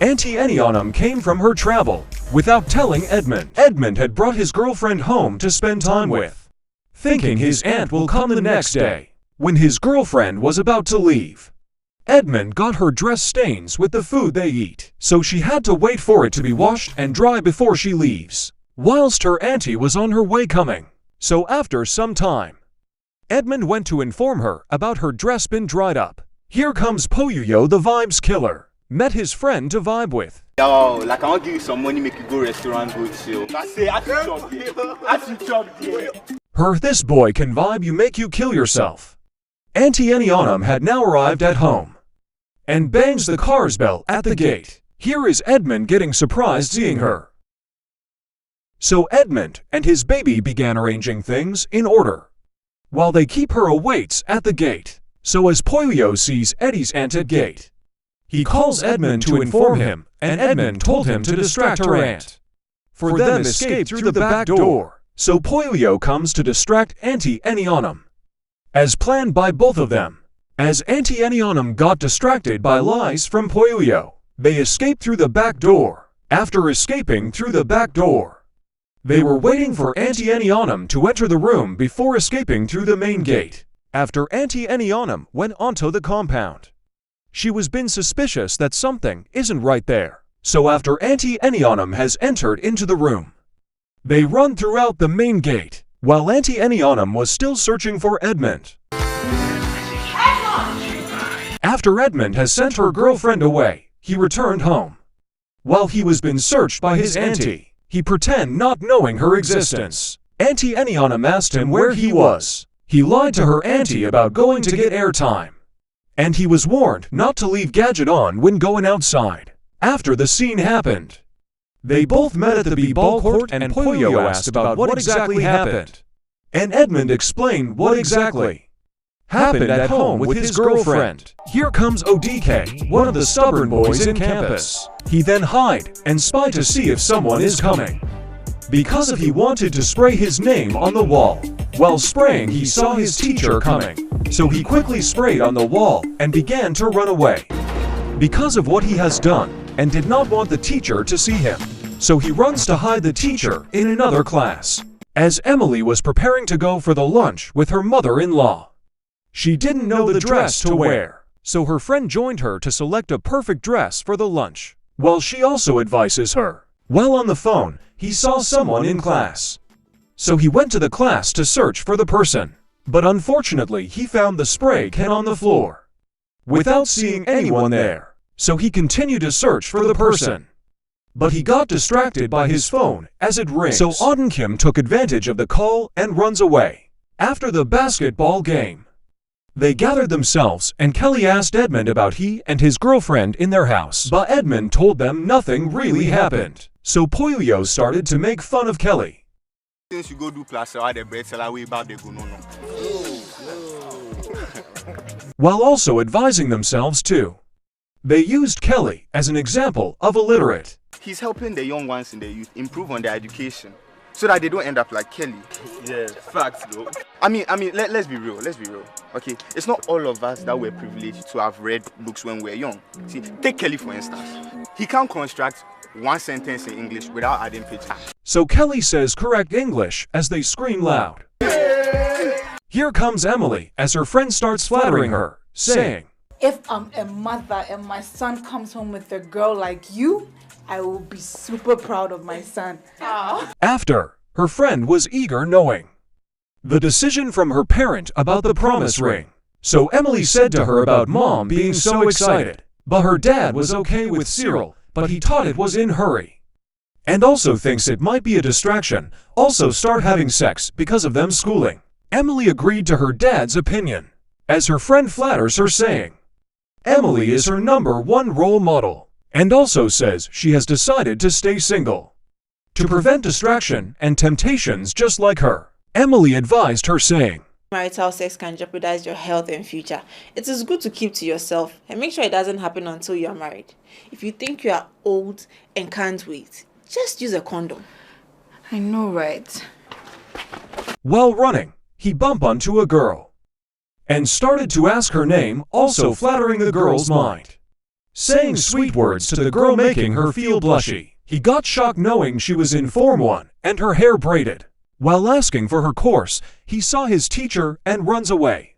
Auntie Enianum came from her travel without telling Edmund. Edmund had brought his girlfriend home to spend time with, thinking his aunt will come the next day. When his girlfriend was about to leave, Edmund got her dress stains with the food they eat, so she had to wait for it to be washed and dry before she leaves, whilst her auntie was on her way coming. So after some time, Edmund went to inform her about her dress been dried up. Here comes Poyuyo, the vibes killer, met his friend to vibe with. Yo, like I want to give you some money, make you go restaurant, go chill. I say, I should chop there. Her, this boy can vibe you, make you kill yourself. Auntie Enianum had now arrived at home and bangs the car's bell at the gate. Here is Edmund getting surprised seeing her. So Edmund and his baby began arranging things in order, while they keep her awaits at the gate. So as Poyuyo sees Eddie's aunt at gate, he calls Edmund to inform him, and Edmund told him to distract her aunt, for them escape through the back door. So Poyuyo comes to distract Auntie Enianum, as planned by both of them. As Auntie Enianum got distracted by lies from Poyuyo, they escaped through the back door. After escaping through the back door, they were waiting for Auntie Enianum to enter the room before escaping through the main gate. After Auntie Enianum went onto the compound, she was been suspicious that something isn't right there. So after Auntie Enianum has entered into the room, they run throughout the main gate, while Auntie Enianum was still searching for Edmund. After Edmund has sent her girlfriend away, he returned home. While he was being searched by his auntie, he pretended not knowing her existence. Auntie Enianum asked him where he was. He lied to her auntie about going to get airtime, and he was warned not to leave gadget on when going outside. After the scene happened, they both met at the b-ball court, and Poyuyo asked about what exactly happened, and Edmund explained what exactly happened at home with his girlfriend. Here comes ODK, one of the stubborn boys in campus. He then hide and spy to see if someone is coming, because if he wanted to spray his name on the wall. While spraying, he saw his teacher coming, so he quickly sprayed on the wall and began to run away because of what he has done, and did not want the teacher to see him. So he runs to hide the teacher in another class. As Emily was preparing to go for the lunch with her mother-in-law, she didn't know the dress to wear, so her friend joined her to select a perfect dress for the lunch, while she also advises her. While on the phone, he saw someone in class, so he went to the class to search for the person, but unfortunately he found the spray can on the floor without seeing anyone there. So he continued to search for the person, but he got distracted by his phone as it rings. So Auden Kim took advantage of the call and runs away. After the basketball game, they gathered themselves, and Kelly asked Edmund about he and his girlfriend in their house, but Edmund told them nothing really happened. So Poyuyo started to make fun of Kelly. Since you go do class, I the bread seller way about they go no. While also advising themselves too. They used Kelly as an example of illiterate. He's helping the young ones in the youth improve on their education, so that they don't end up like Kelly. Yeah, facts though. I mean, let's be real. Okay, it's not all of us that were privileged to have read books when we were young. See, take Kelly for instance. He can't construct one sentence in English without adding pictures. So Kelly says correct English as they scream loud. Here comes Emily as her friend starts flattering her, saying, "If I'm a mother and my son comes home with a girl like you, I will be super proud of my son." After, her friend was eager knowing the decision from her parent about the promise ring. So Emily said to her about mom being so excited, but her dad was okay with Cyril, but he thought it was in hurry, and also thinks it might be a distraction, also start having sex because of them schooling. Emily agreed to her dad's opinion, as her friend flatters her saying, Emily is her #1 role model, and also says she has decided to stay single to prevent distraction and temptations just like her. Emily advised her saying, Marital sex can jeopardize your health and future. It is good to keep to yourself and make sure it doesn't happen until you are married. If you think you are old and can't wait, just use a condom. I know, right? While running, he bumped onto a girl and started to ask her name, also flattering the girl's mind. saying sweet words to the girl, making her feel blushy. He got shocked knowing she was in Form 1 and her hair braided. While asking for her course, he saw his teacher and runs away,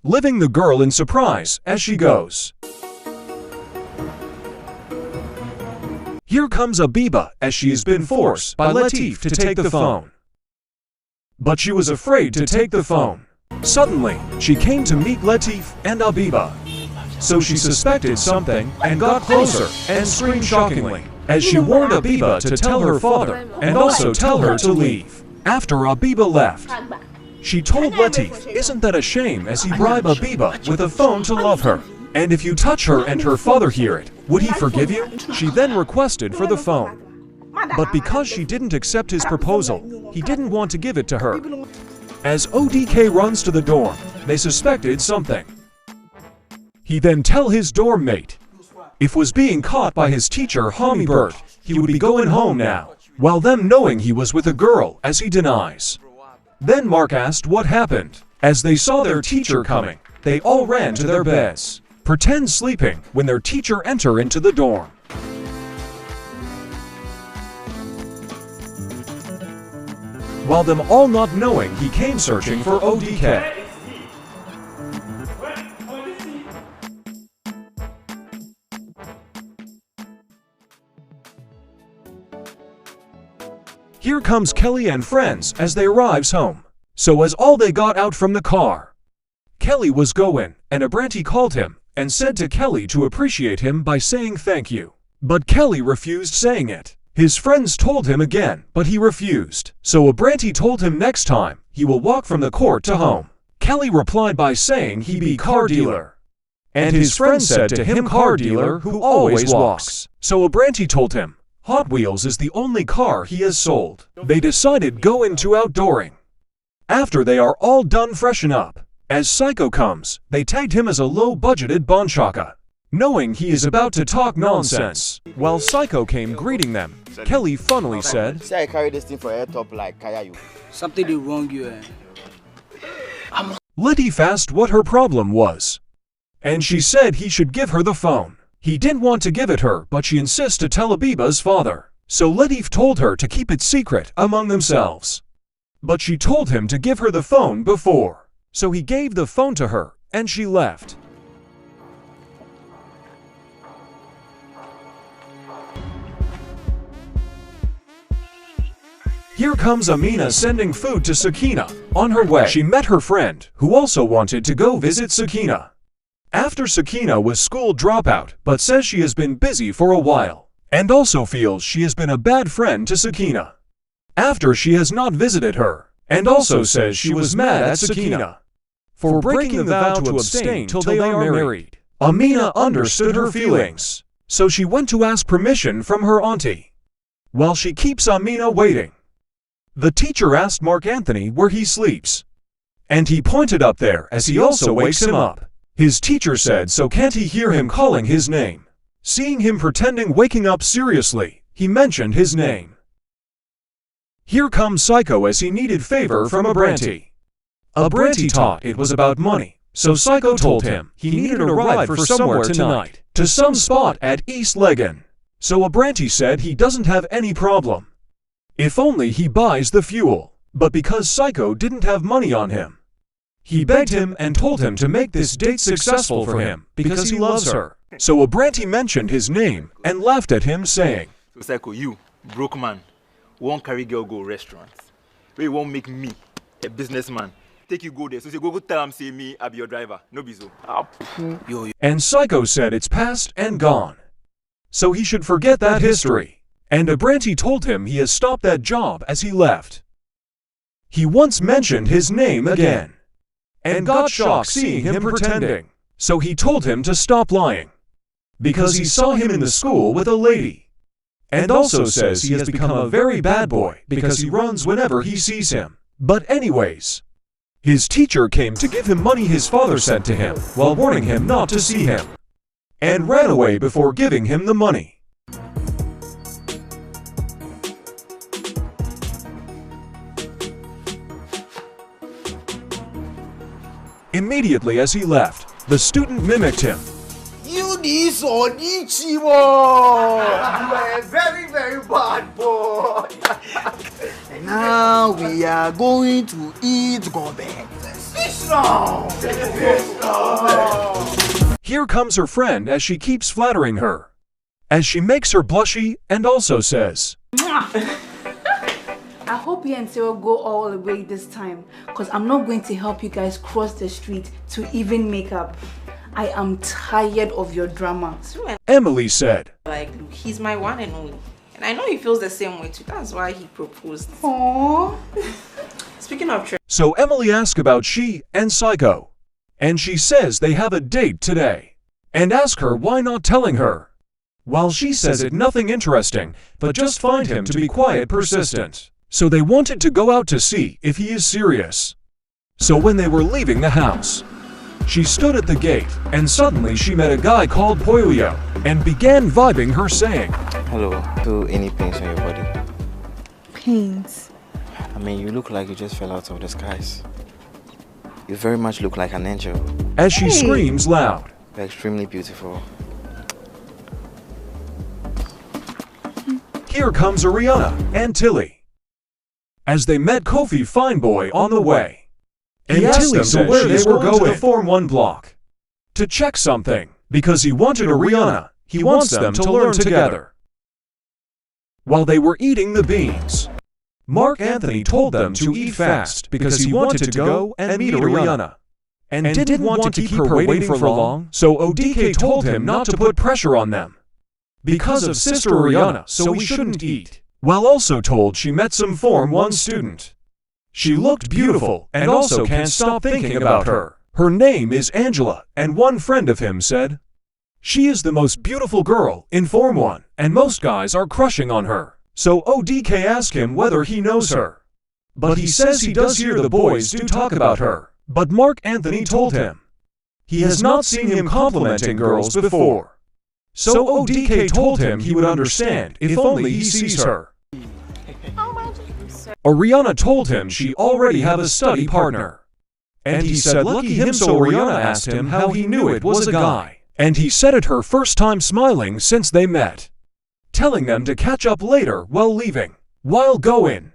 leaving the girl in surprise as she goes. Here comes Abiba as she has been forced by Latif to take the phone. But she was afraid to take the phone. Suddenly, she came to meet Latif and Abiba. So she suspected something and got closer and screamed shockingly as she warned Abiba to tell her father and also tell her to leave. After Abiba left, she told Latif, "Isn't that a shame?" as he bribed Abiba with a phone to love her. And if you touch her and her father hear it, would he forgive you? She then requested for the phone. But because she didn't accept his proposal, he didn't want to give it to her. As ODK runs to the dorm, they suspected something. He then tell his dorm mate, if was being caught by his teacher Homie Bert, he would be going home now, while them knowing he was with a girl as he denies. Then Mark asked what happened. As they saw their teacher coming, they all ran to their beds, pretend sleeping when their teacher enter into the dorm. While them all not knowing he came searching for ODK. Here comes Kelly and friends as they arrives home. So as all they got out from the car, Kelly was going, and Abranti called him and said to Kelly to appreciate him by saying thank you. But Kelly refused saying it. His friends told him again, but he refused. So Abranti told him next time he will walk from the court to home. Kelly replied by saying he be car dealer. And his friend said to him, car dealer who always walks. So Abranti told him Hot Wheels is the only car he has sold. They decided go into outdooring. After they are all done freshen up, as Psycho comes, they tagged him as a low-budgeted Bonchaka, knowing he is about to talk nonsense. While Psycho came greeting them, Kelly funnily said, Say I carry this thing for a top like Kaya you. Something did wrong you. Latif asked what her problem was, and she said he should give her the phone. He didn't want to give it her, but she insists to tell Abiba's father. So Latif told her to keep it secret among themselves. But she told him to give her the phone before. So he gave the phone to her, and she left. Here comes Amina sending food to Sakina. On her way, she met her friend, who also wanted to go visit Sakina. After Sakina was school dropout, but says she has been busy for a while, and also feels she has been a bad friend to Sakina after she has not visited her, and also says she was mad at Sakina for breaking the vow to abstain till they are married. Amina understood her feelings, so she went to ask permission from her auntie. While she keeps Amina waiting, the teacher asked Mark Anthony where he sleeps, and he pointed up there as he also wakes him up. His teacher said so can't he hear him calling his name. Seeing him pretending waking up seriously, he mentioned his name. Here comes Psycho as he needed favor from Abranti. Abranti thought it was about money, so Psycho told him he needed a ride for somewhere tonight, to some spot at East Legan. So Abranti said he doesn't have any problem, if only he buys the fuel. But because Psycho didn't have money on him, he begged him and told him to make this date successful for him because he loves her. So Abranti mentioned his name and laughed at him saying, So Psycho, you, broke man, won't carry girl go restaurants. We won't make me, a businessman, take you go there. So say go tell him say me, I be your driver. No be so. And Psycho said it's past and gone, so he should forget that history. And Abranti told him he has stopped that job as he left. He once mentioned his name again, and got shocked seeing him pretending. So he told him to stop lying, because he saw him in the school with a lady. And also says he has become a very bad boy because he runs whenever he sees him. But anyways, his teacher came to give him money his father sent to him while warning him not to see him, and ran away before giving him the money. Immediately as he left, the student mimicked him. You this on Ichibo. You are a very, very bad boy. Now we are going to eat gobe. Here comes her friend as she keeps flattering her, as she makes her blushy and also says, I hope you and Sarah go all the way this time, because I'm not going to help you guys cross the street to even make up. I am tired of your drama. Emily said. Like, he's my one and only. And I know he feels the same way too. That's why he proposed. Aww. Speaking of church. So Emily asks about she and Psycho. And she says they have a date today. And ask her why not telling her. While she says it nothing interesting, but just find him to be quiet persistent. So they wanted to go out to see if he is serious. So when they were leaving the house, she stood at the gate, and suddenly she met a guy called Polio, and began vibing her saying, Hello, feel any pains on your body? Pains? I mean, you look like you just fell out of the skies. You very much look like an angel. As she screams loud. You're extremely beautiful. Here comes Ariana and Tilly. As they met Kofi Fineboy on the way. And Tilly said where they were going to the Form 1 block to check something, because he wanted Ariana, he wants them to learn together. While they were eating the beans, Mark Anthony told them to eat fast because he wanted to go and meet Ariana, and didn't want to keep her waiting for long, so ODK told him not to put pressure on them because of Sister Ariana, so we shouldn't eat, while also told she met some Form 1 student. She looked beautiful and also can't stop thinking about her. Her name is Angela, and one friend of him said, she is the most beautiful girl in Form 1, and most guys are crushing on her. So ODK asked him whether he knows her. But he says he does hear the boys do talk about her. But Mark Anthony told him he has not seen him complimenting girls before. So ODK told him he would understand if only he sees her. Ariana told him she already had a study partner. And he said lucky him, so Ariana asked him how he knew it was a guy. And he said it her first time smiling since they met, telling them to catch up later while leaving. While going,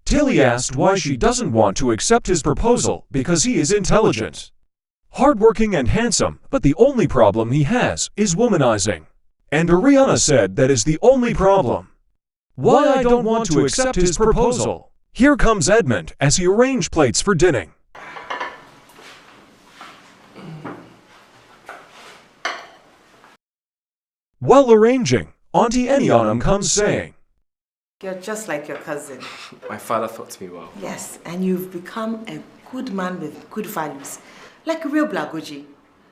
Tilly asked why she doesn't want to accept his proposal because he is intelligent, hardworking and handsome, but the only problem he has is womanizing. And Ariana said that is the only problem. Why I don't want to accept his proposal. Here comes Edmund as he arranged plates for dinner. While arranging, Auntie Enianum comes saying, You're just like your cousin. My father taught me well. Yes, and you've become a good man with good values. Like a real Blagoji.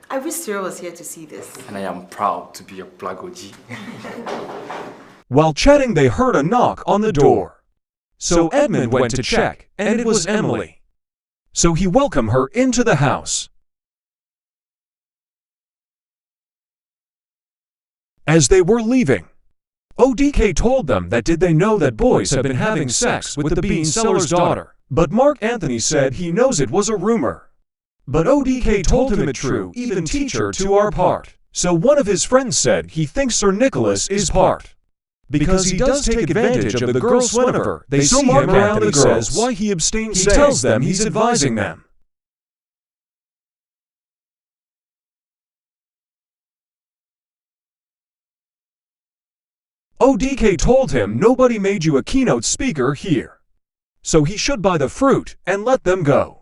I wish Cyril was here to see this. And I am proud to be a Blagoji. While chatting, they heard a knock on the door. So Edmund went to check, and it was Emily. So he welcomed her into the house. As they were leaving, ODK told them that did they know that boys have been having sex with the bean seller's daughter. But Mark Anthony said he knows it was a rumor. But ODK told him it true, even teacher to our part. So one of his friends said he thinks Sir Nicholas is part, because he does take advantage of the girls whenever they see him around the girls. Says why he abstains. He tells them he's advising them. ODK told him nobody made you a keynote speaker here, so he should buy the fruit and let them go.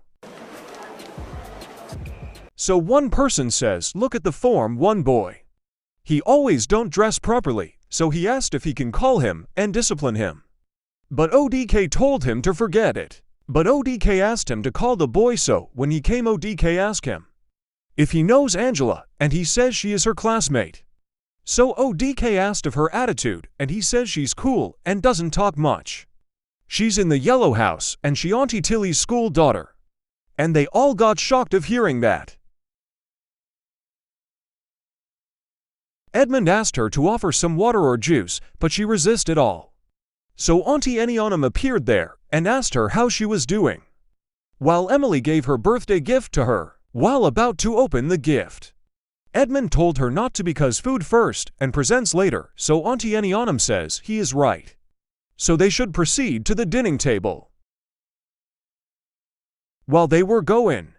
So one person says, look at the Form 1 boy. He always don't dress properly, so he asked if he can call him and discipline him. But ODK told him to forget it. But ODK asked him to call the boy, so when he came ODK asked him if he knows Angela, and he says she is her classmate. So ODK asked of her attitude, and he says she's cool and doesn't talk much. She's in the yellow house, and she Auntie Tilly's school daughter. And they all got shocked of hearing that. Edmund asked her to offer some water or juice, but she resisted all. So Auntie Enianum appeared there and asked her how she was doing, while Emily gave her birthday gift to her. While about to open the gift, Edmund told her not to because food first and presents later, so Auntie Enianum says he is right. So they should proceed to the dining table. While they were going,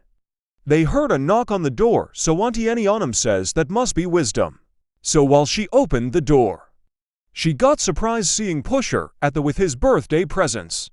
they heard a knock on the door, so Auntie Enianum says that must be Wisdom. So while she opened the door, she got surprised seeing Pusher with his birthday presents.